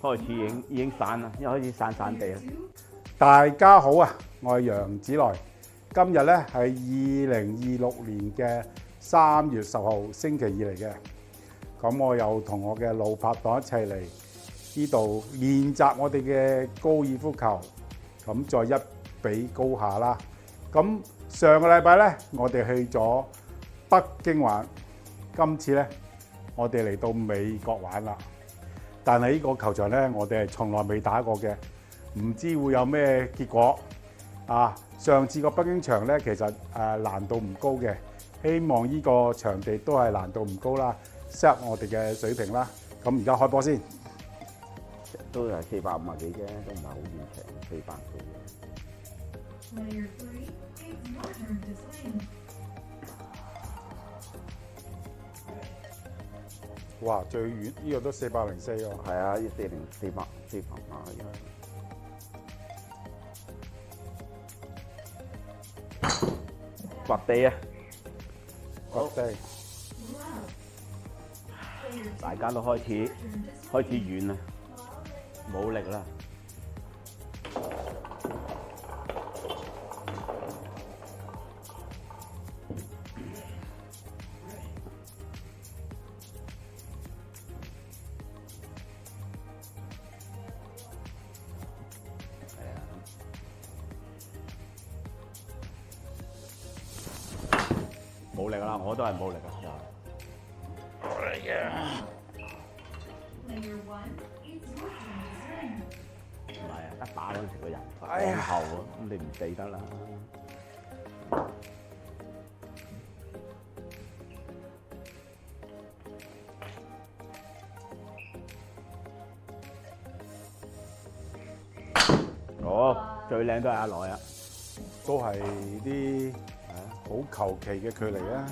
開始已經散啦，因為開始散散地啦。大家好啊，我係楊子來。今日咧係2026年嘅3月10號星期二嚟嘅。咁我又同我嘅老拍檔一齊嚟呢度練習我哋嘅高爾夫球。咁再一比高下啦。咁上個禮拜咧，我哋去咗北京玩。今次咧，我哋嚟到美國玩啦。但係呢個球場咧，我哋係從來未打過嘅，唔知會有咩結果啊！上次個北京場咧，其實難度唔高嘅，希望呢個場地都係難度唔高啦，適合我哋嘅水平啦。咁而家開波先，都係450幾啫，都唔係好遠長，400幾嘅。哇！最遠呢個都404喎。係啊，呢40400啊，掘地啊！掘地，大家都開始遠啦，冇力啦。冇力啦，我都係冇力㗎。哎呀！唔係啊，一打嗰陣時個人往後啊，咁你唔死得啦。哦，最靚都係阿來啊，都係啲好求其嘅距離啊！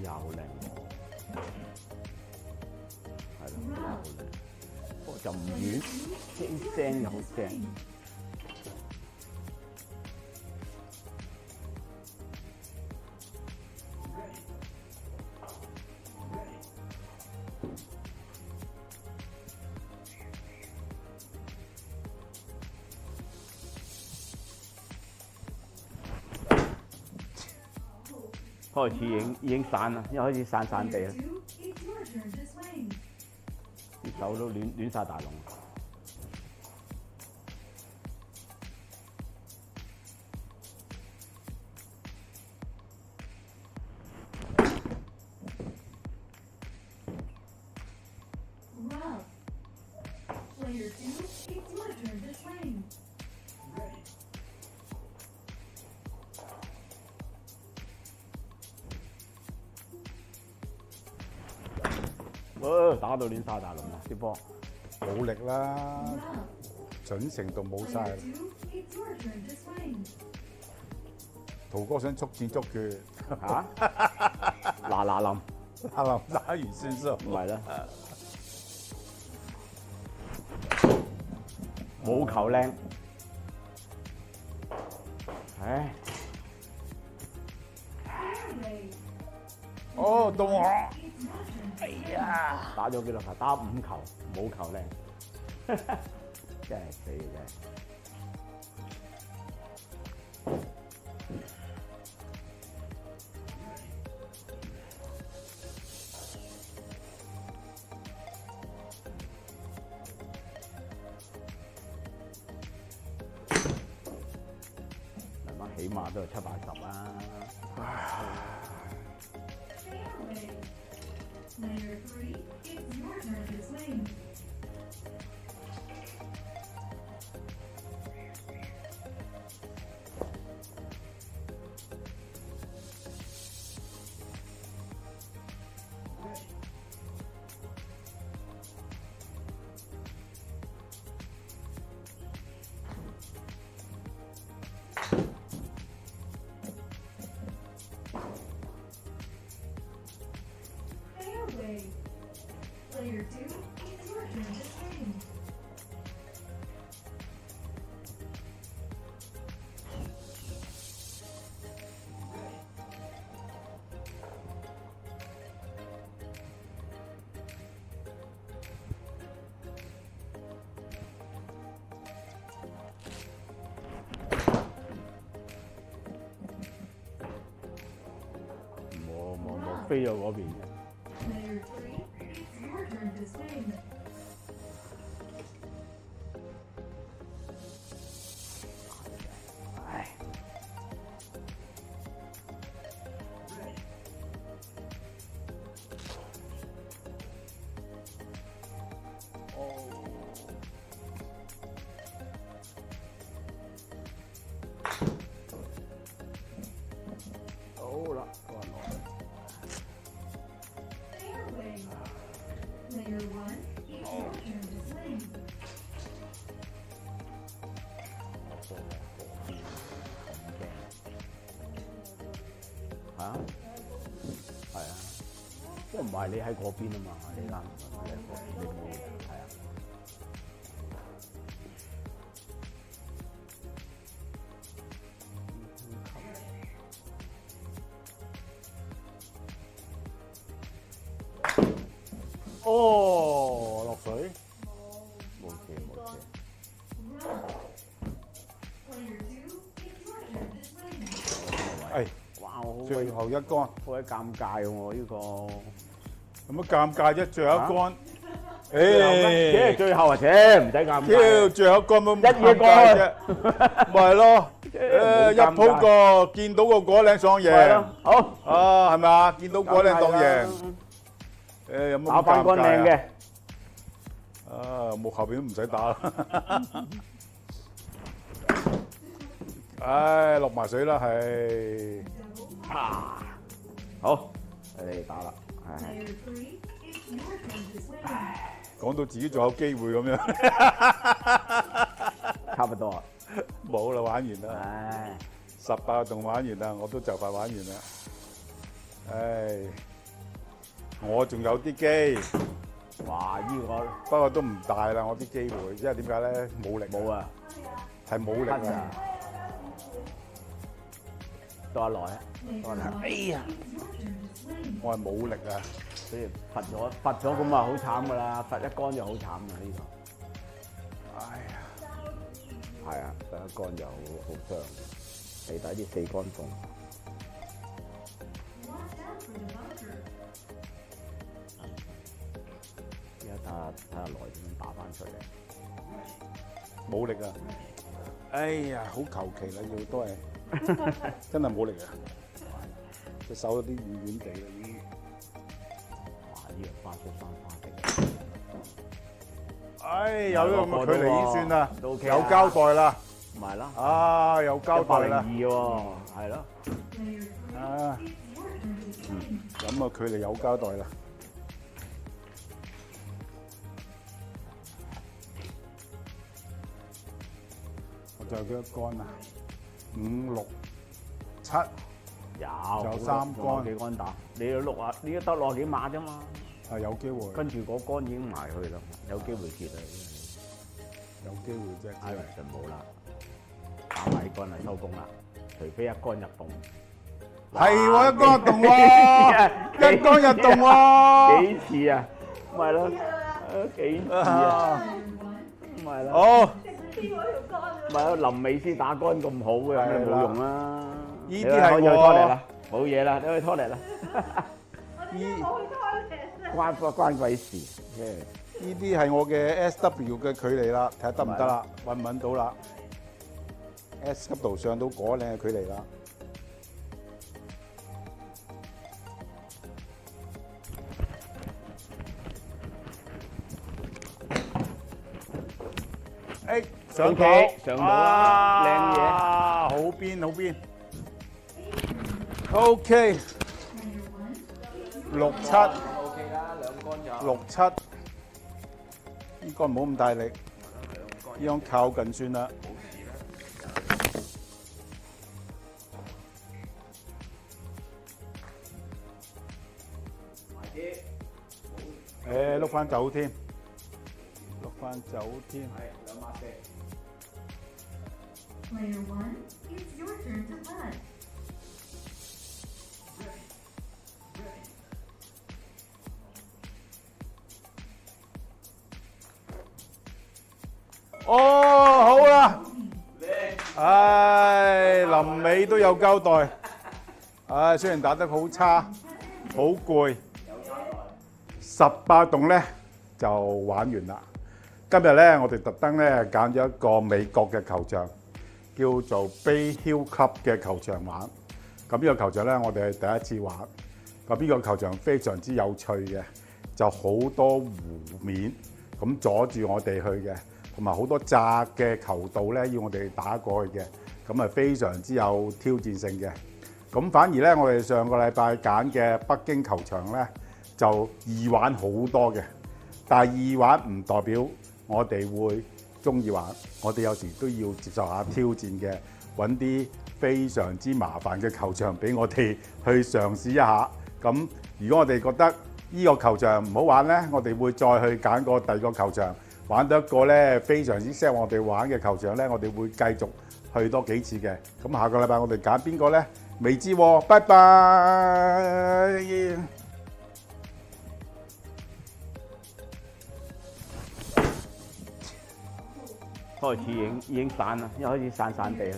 又靚喎，係咯，又靚，不過就唔遠，啲聲又好正。開始已經散啦，因為開始散散地啦，啲手都亂晒大龍。打到亂晒大龍啊！啲波冇力啦，準程度冇晒。圖哥想速戰速決嚇，嗱臨，打完算數。唔係啦，冇球靚，唉，哦，到我。哎呀！打咗幾多球？打5球，冇球靚，真係死嘅真係。慢慢起碼都係780啊！Player 3, it's your turn to swing. 飛咗嗰邊嘅。 Player 3, it's your turn to swing. 唉，好啦，乾落去。 Fairway. Player 1, it's your turn to swing. 嚇？係啊，不過唔係你喺嗰邊啊嘛，你啱，你喺嗰邊，你冇係啊。哦，落水，冇事冇事。 Run. Player 2, it's your turn to swing. 誒，哇！我最後一杆，好鬼尷尬喎，我呢個。有乜尷尬啫？最後一杆，即係誒，最後啊，切唔使尷屌，尬。最後一杆冇一乜尷嘢過去尬啫，咪係咯，誒，一鋪過，見到個果嶺爽係贏咯，，好啊，係咪啊？見到果嶺當贏，贏，誒，有乜打翻咁尷尬乾靚嘅啊？。啊，木後邊都唔使打啦。唉，落埋水啦，係。啊，好，你打啦，係 Player 3, it's your turn to swing. 講到自己仲有機會咁樣，差唔多啊。冇啦，玩完啦。唉， 18個洞玩完啦，我都就快玩完啦。唉，我仲有啲機，哇！呢不過都唔大啦，我啲機會，因為點解咧？冇力，個冇啊，係冇力啊黑啊！，多一耐啊， Player 多一耐。 1, 哎呀， it's your turn to swing. 我係冇力啊！所以罰咗咁啊，好慘噶啦，罰一杆就好慘噶呢個。哎呀，係啊，罰一杆就好傷，地底啲四杆洞。 Watch out for the bunker. 而家睇下來點樣打翻出嚟。冇力啊！哎呀，好求其啦，要都係真係冇力啊！隻手有啲軟軟地啦，已經。哇！呢樣花出生花地。唉，有呢個距離已經算啦，都 OK 有啊交代啦，咪係咯，啊，有交代啦， 102喎，係咯。 Player 3, 啊， it's your turn to swing. 咁啊，距離有交代啦。我仲有幾多杆啊？5、6、7，有，有三杆仲有幾杆打？你要6啊？你要得60幾碼啫嘛。係有機會，跟住嗰杆已經埋去啦，有機會結啦。有機會啫。 Iron 就冇啦，打埋杆嚟收工啦，除非一杆入洞。係喎，一杆入洞喎，一杆入洞喎。幾次啊？咪係咯，幾次啊？啊 Player 1, 咪係咯，好，咪係咯，臨尾先打杆咁好嘅，咁你冇用啦。依啲係可以去我拖嚟啦，冇嘢啦，你可以拖嚟啦。關鬼事，呢啲係我嘅 SW 嘅距離啦，睇下得唔得啦，揾唔揾到啦。S 級度上到果嶺嘅距離啦。誒，上 OK，到，上到啦靚嘢啊，好邊好邊。OK， Player 1, 6、7、 OK 啦，兩杆就。 6、7，應該唔好咁大力，呢樣靠近算啦。碌翻走添，碌翻走添。 Player 1, it's your turn to putt. 哦，好啦，唉，臨尾都有交代。唉，雖然打得好差，好攰。18洞咧就玩完啦。今日咧，我哋特登咧揀咗一個美國嘅球場，叫做 Bay Hill Club 嘅球場玩。咁呢個球場咧，我哋係第一次玩。咁呢個球場非常之有趣嘅，就好多湖面咁阻住我哋去嘅，同埋好多窄嘅球道咧要我哋打過去嘅，咁係非常之有挑戰性嘅。咁反而咧，我哋上個禮拜揀嘅北京球場咧就易玩好多嘅，但係易玩唔代表我哋會中意玩，我哋有時都要接受下挑戰嘅，揾啲非常之麻煩嘅球場俾我哋去嘗試一下。咁如果我哋覺得呢個球場唔好玩呢，我哋會再去揀個第二個球場，玩到一個呢非常之適合我哋玩嘅球場呢，我哋會繼續去多幾次嘅。咁下個禮拜我哋揀邊個呢？未知喎，拜拜。開始已經散啦，一開始散散地啦。